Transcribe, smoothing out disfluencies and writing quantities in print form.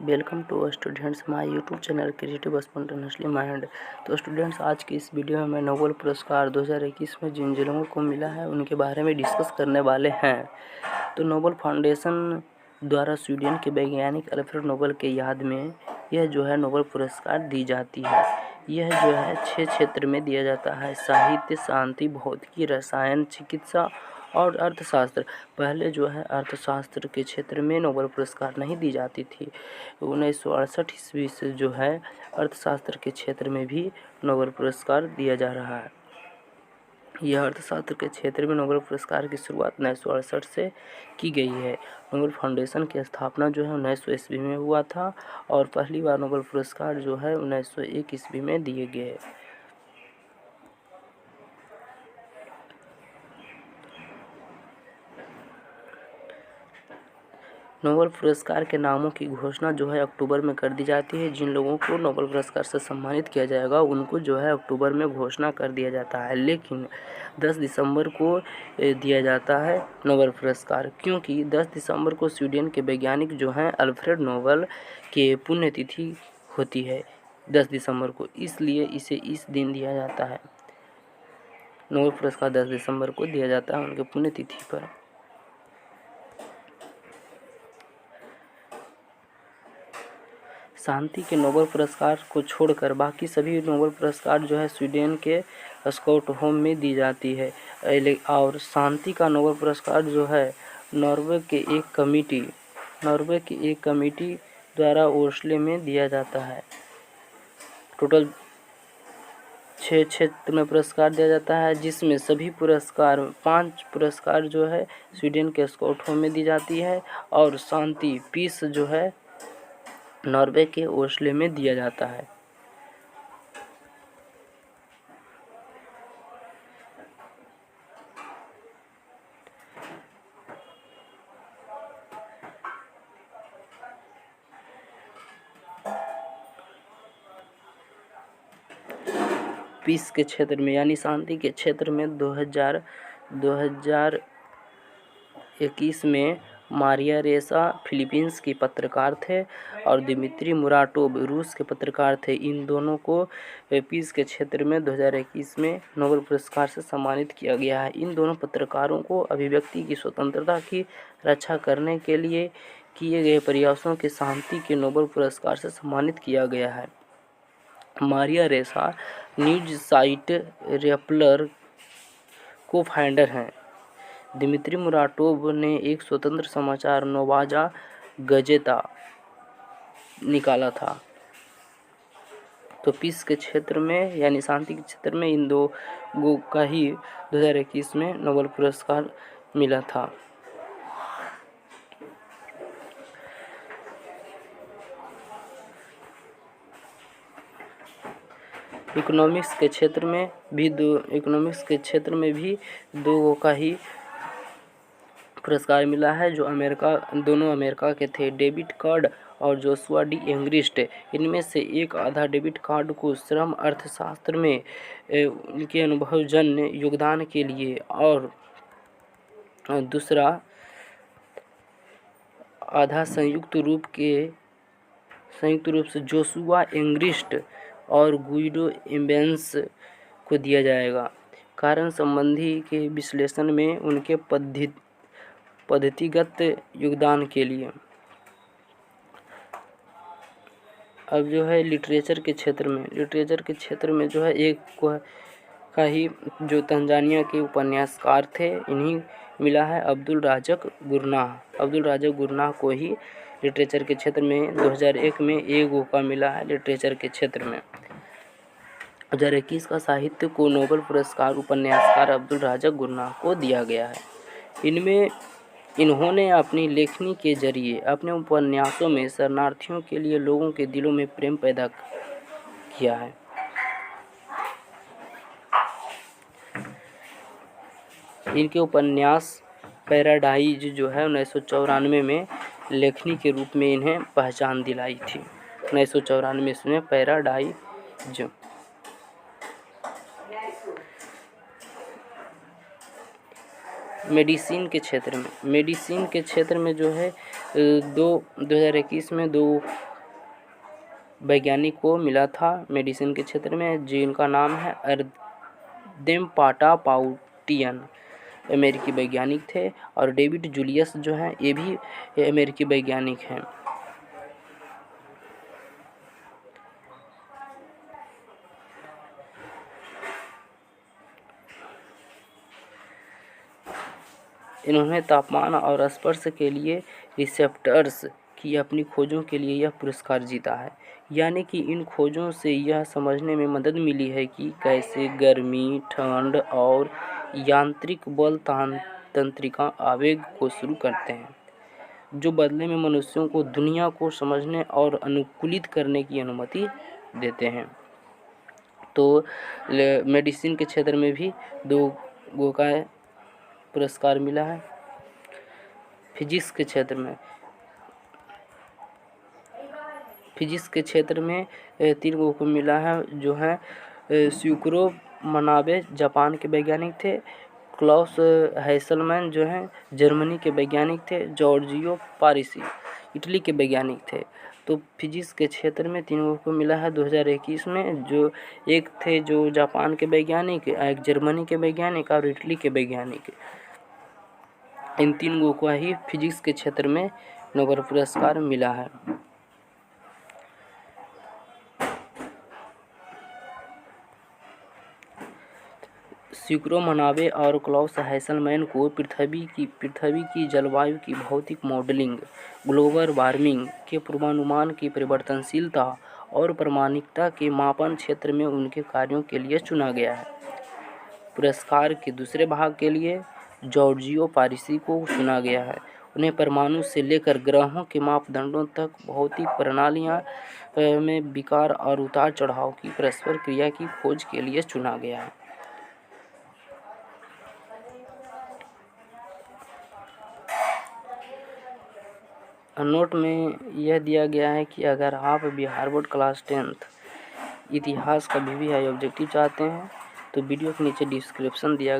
Welcome to students my YouTube channel creative spontaneously mind. तो students, आज की इस वीडियो में मैं नोबेल पुरस्कार 2021 में जिन लोगों को मिला है उनके बारे में डिस्कस करने वाले हैं। तो नोबेल फाउंडेशन द्वारा स्वीडन के वैज्ञानिक अल्फ्रेड नोबेल के याद में यह जो है नोबेल पुरस्कार दी जाती है। यह जो है 6 क्षेत्र में दिया जाता है: साहित्य, शांति, भौतिकी, रसायन, चिकित्सा और अर्थशास्त्र। पहले जो है अर्थशास्त्र के क्षेत्र में नोबेल पुरस्कार नहीं दी जाती थी। 1968 ईस्वी से जो है अर्थशास्त्र के क्षेत्र में भी नोबेल पुरस्कार दिया जा रहा है। यह अर्थशास्त्र के क्षेत्र में नोबेल पुरस्कार की शुरुआत 1968 से की गई है। नोबेल फाउंडेशन की स्थापना जो है 1900 ईस्वी में हुआ था और पहली बार नोबेल पुरस्कार जो है 1901 ईस्वी में दिए गए। नोबेल पुरस्कार के नामों की घोषणा जो है अक्टूबर में कर दी जाती है। जिन लोगों को नोबेल पुरस्कार से सम्मानित किया जाएगा उनको जो है अक्टूबर में घोषणा कर दिया जाता है, लेकिन 10 दिसंबर को दिया जाता है नोबेल पुरस्कार, क्योंकि 10 दिसंबर को स्वीडन के वैज्ञानिक जो हैं अल्फ्रेड नोबेल के पुण्यतिथि होती है 10 दिसंबर को, इसलिए इसे इस दिन दिया जाता है। नोबेल पुरस्कार 10 दिसंबर को दिया जाता है उनके पुण्यतिथि पर। शांति के नोबेल पुरस्कार को छोड़कर बाकी सभी नोबेल पुरस्कार जो है स्वीडन के स्टॉकहोम में दी जाती है। और शांति का नोबेल पुरस्कार जो है नॉर्वे की एक कमेटी द्वारा ओस्लो में दिया जाता है। टोटल 6 क्षेत्र में पुरस्कार दिया जाता है, जिसमें सभी पुरस्कार 5 पुरस्कार जो है स्वीडन के स्टॉकहोम में दी जाती है और शांति पीस जो है नॉर्वे के ओस्लो में दिया जाता है। पीस के क्षेत्र में यानी शांति के क्षेत्र में 2021 में मारिया रेसा फिलीपींस की पत्रकार थे और दिमित्री मुराटोव रूस के पत्रकार थे। इन दोनों को पीस के क्षेत्र में 2021 में नोबेल पुरस्कार से सम्मानित किया गया है। इन दोनों पत्रकारों को अभिव्यक्ति की स्वतंत्रता की रक्षा करने के लिए किए गए प्रयासों के शांति के नोबेल पुरस्कार से सम्मानित किया गया है। मारिया रेसा न्यूज साइट रेपलर को फाउंडर हैं। दिमित्री मुराटोव ने एक स्वतंत्र समाचार नोवाजा गजेता निकाला था। तो पीस के क्षेत्र में यानी शांति के क्षेत्र में इन दो का ही 2021 में नोबेल पुरस्कार मिला था। इकोनॉमिक्स के क्षेत्र में भी दो का ही पुरस्कार मिला है, जो दोनों अमेरिका के थे, डेविड कार्ड और जोशुआ डी एंग्रिस्ट। इनमें से एक आधा डेविड कार्ड को श्रम अर्थशास्त्र में उनके अनुभवजन्य योगदान के लिए और दूसरा आधा संयुक्त रूप से जोशुआ एंग्रिस्ट और गुइडो एम्बेंस को दिया जाएगा। कारण संबंधी के विश्लेषण में उनके पद्धतिगत योगदान के लिए। अब जो है लिटरेचर के क्षेत्र में जो है एक का ही जो तंजानिया के उपन्यासकार थे, इन्हीं मिला है अब्दुल राज़क गुरनाह को ही लिटरेचर के क्षेत्र में 2001 में एक का मिला है लिटरेचर के क्षेत्र में। 2021 का साहित्य को नोबेल पुरस्कार उपन्यासकार अब्दुल राज़क गुरनाह को दिया गया है। इन्होंने अपनी लेखनी के जरिए अपने उपन्यासों में शरणार्थियों के लिए लोगों के दिलों में प्रेम पैदा किया है। इनके उपन्यास पैराडाइज जो है 1994 में लेखनी के रूप में इन्हें पहचान दिलाई थी। 1994 में पैराडाइज। मेडिसिन के क्षेत्र में जो है 2021 में दो वैज्ञानिक को मिला था मेडिसिन के क्षेत्र में, जिनका नाम है अर्देम पाटापाउटियन, अमेरिकी वैज्ञानिक थे। और डेविड जूलियस जो हैं ये भी अमेरिकी वैज्ञानिक हैं। इन्होंने तापमान और स्पर्श के लिए रिसेप्टर्स की अपनी खोजों के लिए यह पुरस्कार जीता है। यानी कि इन खोजों से यह समझने में मदद मिली है कि कैसे गर्मी, ठंड और यांत्रिक बल तंत्रिका आवेग को शुरू करते हैं, जो बदले में मनुष्यों को दुनिया को समझने और अनुकूलित करने की अनुमति देते हैं। तो मेडिसिन के क्षेत्र में भी 2 का पुरस्कार मिला है। फिजिक्स के क्षेत्र में 3 को मिला है, जो है स्यूक्रो मनाबे जापान के वैज्ञानिक थे, क्लॉस हैसलमैन जो हैं जर्मनी के वैज्ञानिक थे, जॉर्जियो पारिसी इटली के वैज्ञानिक थे। तो फिजिक्स के क्षेत्र में 3 को मिला है 2021 में, जो एक थे जो जापान के वैज्ञानिक, एक जर्मनी के वैज्ञानिक और इटली के वैज्ञानिक। इन 3 को ही फिजिक्स के क्षेत्र में नोबेल पुरस्कार मिला है। स्यूक्रो मनाबे और क्लॉस हैसलमैन को पृथ्वी की जलवायु की भौतिक मॉडलिंग, ग्लोबल वार्मिंग के पूर्वानुमान की परिवर्तनशीलता और प्रामाणिकता के मापन क्षेत्र में उनके कार्यों के लिए चुना गया है। पुरस्कार के दूसरे भाग के लिए जॉर्जियो पारिसी को चुना गया है। उन्हें परमाणु से लेकर ग्रहों के मापदंडों तक भौतिक प्रणालियाँ में विकार और उतार चढ़ाव की परस्पर क्रिया की खोज के लिए चुना गया है। नोट में यह दिया गया है कि अगर आप भी हार्वर्ड क्लास 10th इतिहास का VVI ऑब्जेक्टिव चाहते हैं तो वीडियो के नीचे डिस्क्रिप्शन दिया